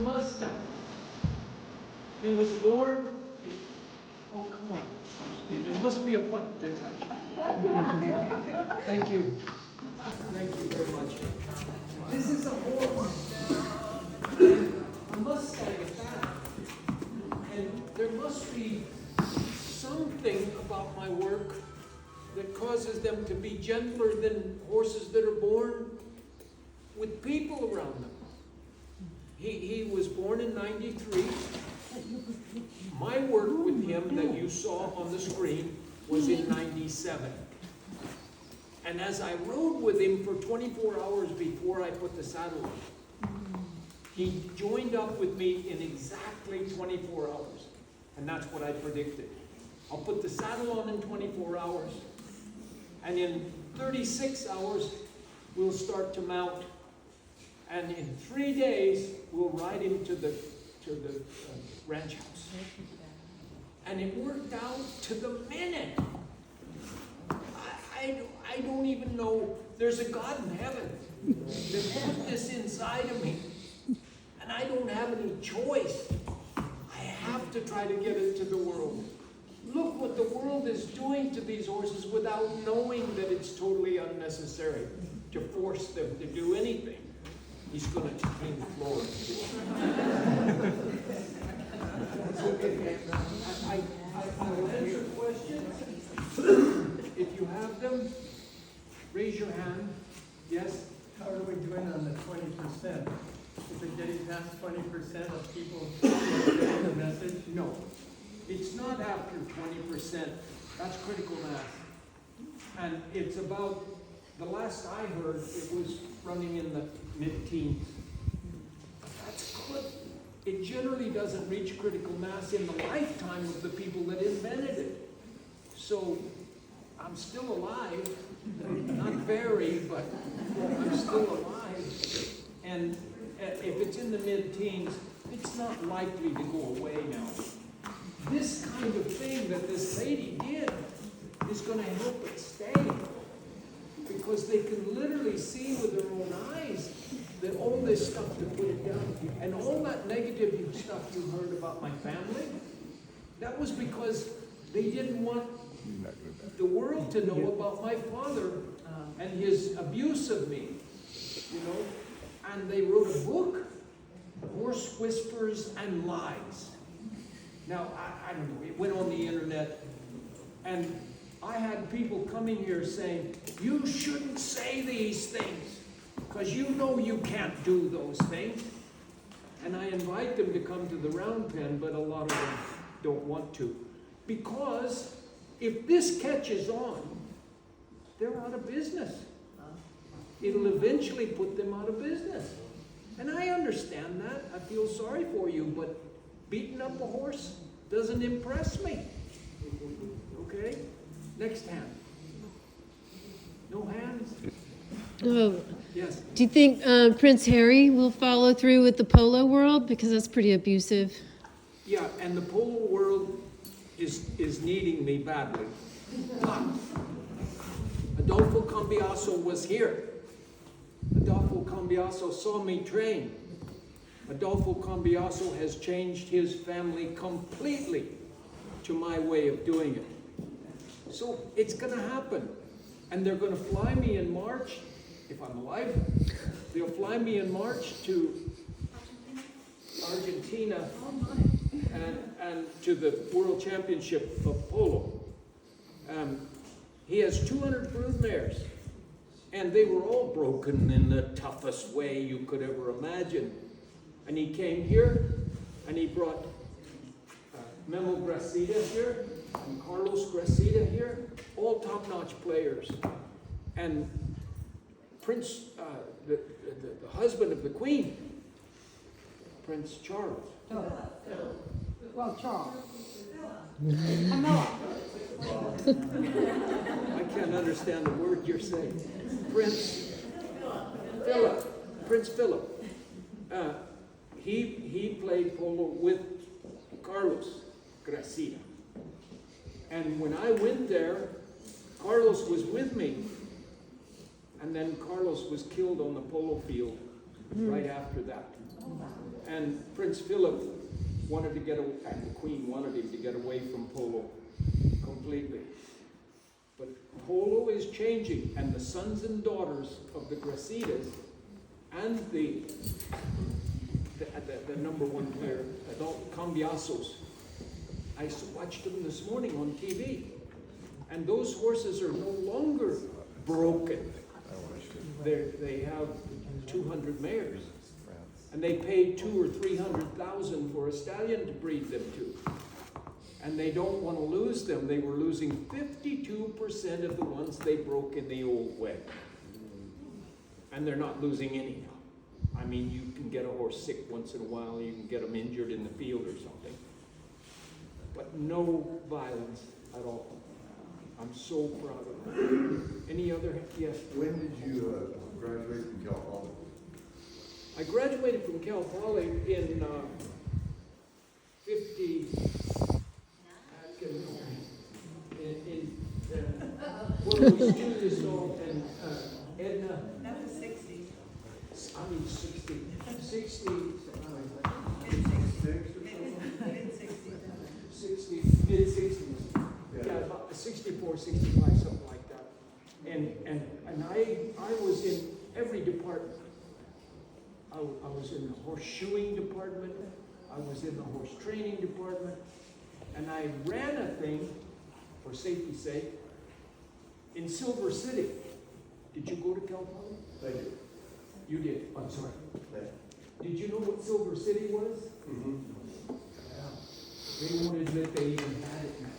Mustang. It was born. Oh, come on. There must be a button there. Thank you. Thank you very much. This is a horse. A Mustang at that. And there must be something about my work that causes them to be gentler than horses that are born with people around them. He was born in '93. My work with him that you saw on the screen was in '97. And as I rode with him for 24 hours before I put the saddle on, he joined up with me in exactly 24 hours. And that's what I predicted. I'll put the saddle on in 24 hours. And in 36 hours, we'll start to mount. And in 3 days, we'll ride him to the ranch house. And it worked out to the minute. I don't even know. There's a God in heaven that put this inside of me. And I don't have any choice. I have to try to get it to the world. Look what the world is doing to these horses without knowing that it's totally unnecessary to force them to do anything. He's going to clean the floor. I will answer questions. If you have them, raise your hand. Yes? How are we doing on the 20%? Is it getting past 20% of people getting the message? No. It's not after 20%. That's critical mass. And it's about, the last I heard, it was running in the mid-teens. That's good. It generally doesn't reach critical mass in the lifetime of the people that invented it. So I'm still alive. Not very, but I'm still alive. And if it's in the mid-teens, it's not likely to go away now. This kind of thing that this lady did is going to help it stay. Because they can literally see with their own eyes that all this stuff to put it down. And all that negative stuff you heard about my family, that was because they didn't want the world to know about my father and his abuse of me, you know. And they wrote a book, Horse Whispers and Lies. Now, I don't know, it went on the internet, and I had people coming here saying, you shouldn't say these things, because you know you can't do those things. And I invite them to come to the round pen, but a lot of them don't want to. Because if this catches on, they're out of business. It'll eventually put them out of business. And I understand that. I feel sorry for you, but beating up a horse doesn't impress me. Okay? Next hand. No hands? Oh. Yes. Do you think Prince Harry will follow through with the polo world? Because that's pretty abusive. Yeah, and the polo world is needing me badly. But Adolfo Cambiaso was here. Adolfo Cambiaso saw me train. Adolfo Cambiaso has changed his family completely to my way of doing it. So it's going to happen. And they're going to fly me in March, if I'm alive. They'll fly me in March to Argentina and to the World Championship of Polo. He has 200 brood mares. And they were all broken in the toughest way you could ever imagine. And he came here, and he brought Memo Gracida here, and Carlos Gracida here, all top-notch players. And Prince, the husband of the Queen, Prince Charles. Well, Charles. I can't understand the word you're saying. Prince Philip. He played polo with Carlos Gracida. And when I went there, Carlos was with me. And then Carlos was killed on the polo field right after that. And Prince Philip wanted to get, and the Queen wanted him to get away from polo completely. But polo is changing, and the sons and daughters of the Grasitas and the number one player, adult Cambiasos, I watched them this morning on TV, and those horses are no longer broken. They have 200 mares, and they paid 200,000 or 300,000 for a stallion to breed them to, and they don't want to lose them. They were losing 52% of the ones they broke in the old way, and they're not losing any now. I mean, you can get a horse sick once in a while, you can get them injured in the field or something, but no violence at all. I'm so proud of them. Any other? Yes? When did you graduate from Cal Poly? I graduated from Cal Poly in 50. Well, it was 2 years old, and Edna. That was 60. I mean 60. 60. Mid-60s. Yeah, about 64, 65, something like that. And I was in every department. I was in the horse shoeing department. I was in the horse training department. And I ran a thing, for safety's sake, in Silver City. Did you go to Cal Poly? I did. You did. I'm sorry. Yeah. Did you know what Silver City was? Mm-hmm. They won't admit they even had